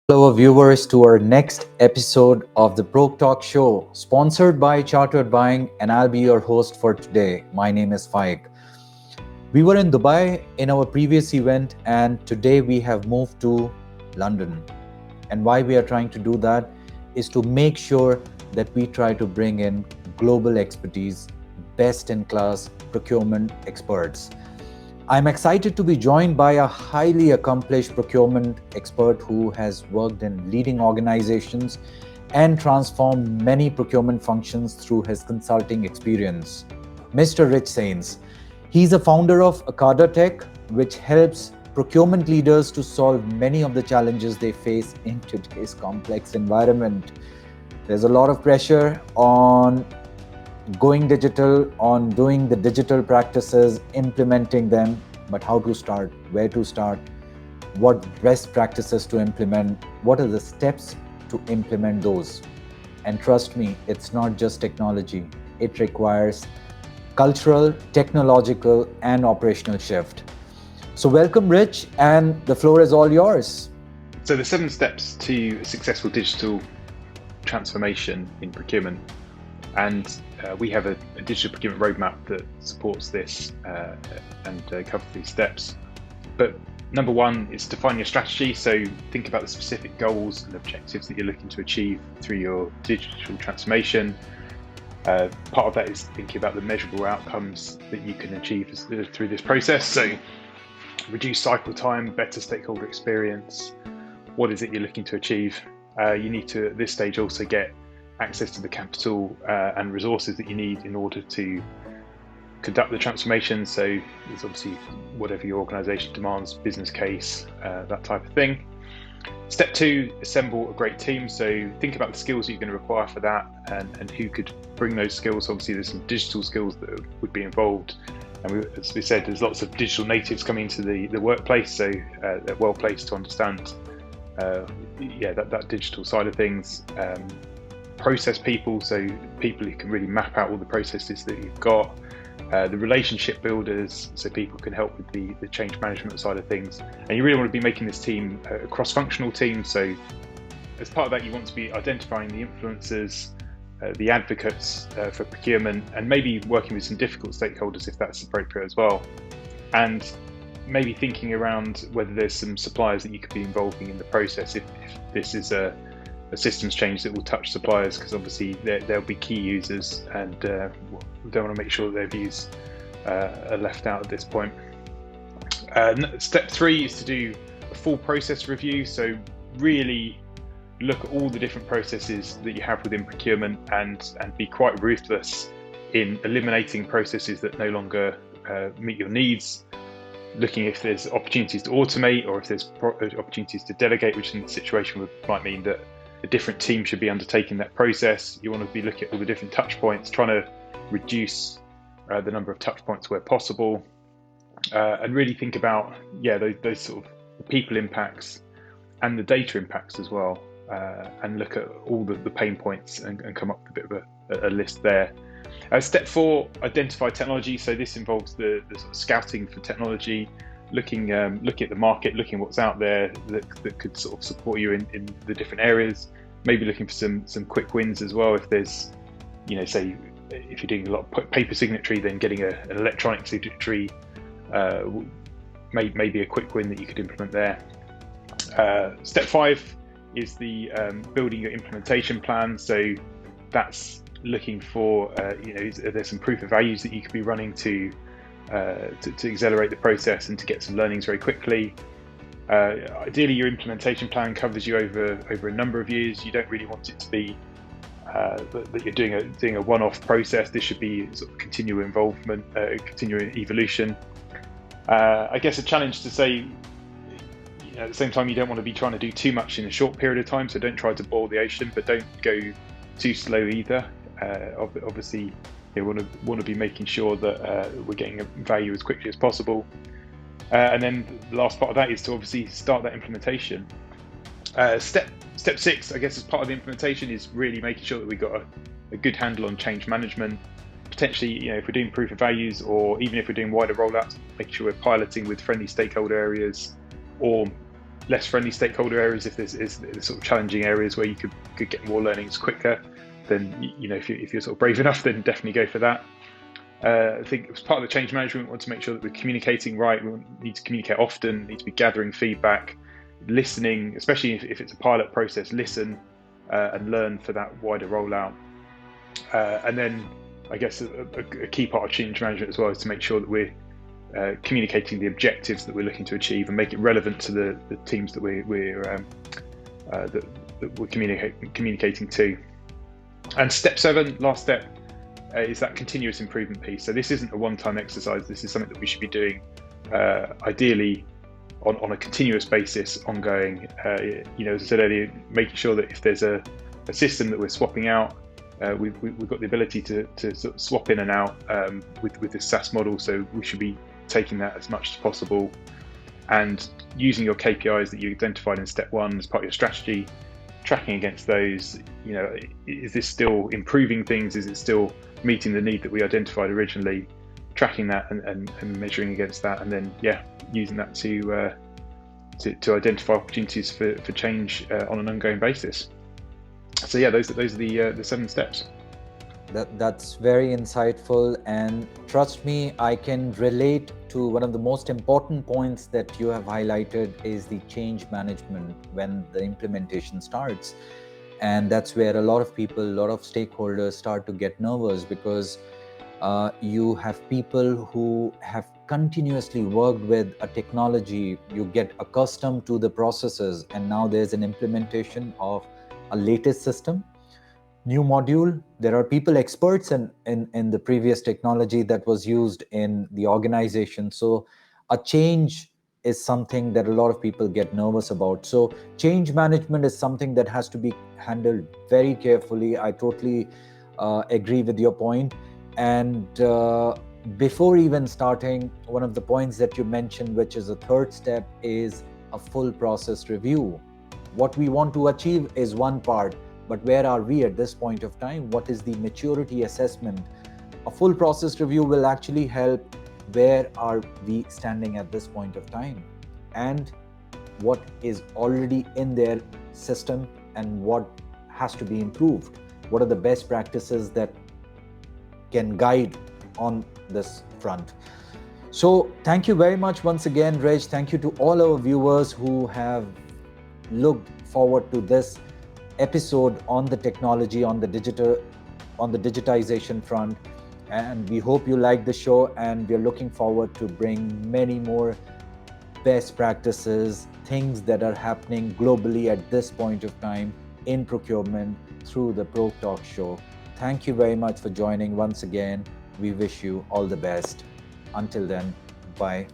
Hello, viewers, to our next episode of the Broke Talk Show, sponsored by Chartered Buying, and I'll be your host for today. My name is Faiq. We were in Dubai in our previous event, and today we have moved to London. And why we are trying to do that is to make sure that we try to bring in global expertise, best in class procurement experts. I'm excited to be joined by a highly accomplished procurement expert who has worked in leading organizations and transformed many procurement functions through his consulting experience, Mr. Rich Sains. He's a founder of Akada Tech, which helps procurement leaders to solve many of the challenges they face in today's complex environment. There's a lot of pressure on going digital, on doing the digital practices, implementing them, but how to start, where to start, what best practices to implement, what are the steps to implement those. And trust me, it's not just technology. It requires cultural, technological, and operational shift. So welcome, Rich, and the floor is all yours. So the 7 steps to a successful digital transformation in procurement. And we have a digital procurement roadmap that supports this and covers these steps. But number 1 is define your strategy. So think about the specific goals and objectives that you're looking to achieve through your digital transformation. Part of that is thinking about the measurable outcomes that you can achieve through this process. So reduce cycle time, better stakeholder experience. What is it you're looking to achieve? You need to, at this stage, also get access to the capital and resources that you need in order to conduct the transformation. So there's obviously whatever your organization demands, business case, that type of thing. Step 2, assemble a great team. So think about the skills that you're going to require for that and who could bring those skills. Obviously there's some digital skills that would be involved. And as we said, there's lots of digital natives coming into the workplace, so they're well placed to understand that digital side of things. Process people, so people who can really map out all the processes that you've got. The relationship builders, so people can help with the change management side of things. And you really want to be making this team a cross-functional team. So as part of that, you want to be identifying the influencers, the advocates for procurement, and maybe working with some difficult stakeholders if that's appropriate as well. And maybe thinking around whether there's some suppliers that you could be involving in the process if this is a systems change that will touch suppliers, because obviously they'll be key users, and we don't want to make sure that their views are left out at this point. Step 3 is to do a full process review. So really look at all the different processes that you have within procurement and be quite ruthless in eliminating processes that no longer meet your needs. Looking if there's opportunities to automate or if there's opportunities to delegate, which in this situation might mean that a different team should be undertaking that process. You want to be looking at all the different touch points, trying to reduce the number of touch points where possible, and really think about those sort of people impacts and the data impacts as well, and look at all the pain points and come up with a bit of a list there. Step 4, identify technology. So this involves the sort of scouting for technology, looking at the market, looking what's out there that could sort of support you in the different areas. Maybe looking for some quick wins as well. If there's, say if you're doing a lot of paper signatory, then getting an electronic signatory may be a quick win that you could implement there. Step 5 is the building your implementation plan. So that's looking for there's some proof of values that you could be running to accelerate the process and to get some learnings very quickly. Ideally, your implementation plan covers you over a number of years. You don't really want it to be that you're doing a one-off process. This should be sort of continual involvement, continual evolution. I guess a challenge to say, at the same time, you don't want to be trying to do too much in a short period of time. So don't try to boil the ocean, but don't go too slow either. Obviously, you want to be making sure that we're getting a value as quickly as possible. And then the last part of that is to obviously start that implementation. Step 6, I guess, as part of the implementation, is really making sure that we've got a good handle on change management. Potentially, if we're doing proof of values, or even if we're doing wider rollouts, making sure we're piloting with friendly stakeholder areas, or less friendly stakeholder areas, if there's sort of challenging areas where you could get more learnings quicker, then if you're sort of brave enough, then definitely go for that. I think as part of the change management, we want to make sure that we're communicating right. We need to communicate often, need to be gathering feedback, listening, especially if it's a pilot process, listen and learn for that wider rollout. And then I guess a key part of change management as well is to make sure that we're communicating the objectives that we're looking to achieve and make it relevant to the teams that we're communicating to. And step 7, last step, is that continuous improvement piece. So this isn't a one-time exercise. This is something that we should be doing ideally on a continuous basis, ongoing. As I said earlier, making sure that if there's a system that we're swapping out, we've got the ability to sort of swap in and out with this SaaS model. So we should be taking that as much as possible, and using your KPIs that you identified in step 1 as part of your strategy, tracking against those. Is this still improving things? Is it still meeting the need that we identified originally? Tracking that and measuring against that, and then using that to identify opportunities for change on an ongoing basis. So those are the 7 steps. That's very insightful, and trust me, I can relate to one of the most important points that you have highlighted is the change management when the implementation starts. And that's where a lot of people, a lot of stakeholders start to get nervous, because you have people who have continuously worked with a technology, you get accustomed to the processes, and now there's an implementation of a latest system, new module. There are people experts in the previous technology that was used in the organization. So a change is something that a lot of people get nervous about. So change management is something that has to be handled very carefully. I totally agree with your point. And before even starting, one of the points that you mentioned, which is a third step, is a full process review. What we want to achieve is one part, but where are we at this point of time? What is the maturity assessment? A full process review will actually help. Where are we standing at this point of time? And what is already in their system and what has to be improved? What are the best practices that can guide on this front? So thank you very much once again, Reg. Thank you to all our viewers who have looked forward to this episode on the technology, on the digitization front. And we hope you like the show, and we're looking forward to bring many more best practices, things that are happening globally at this point of time in procurement through the Pro Talk show. Thank you very much for joining once again. We wish you all the best. Until then, bye.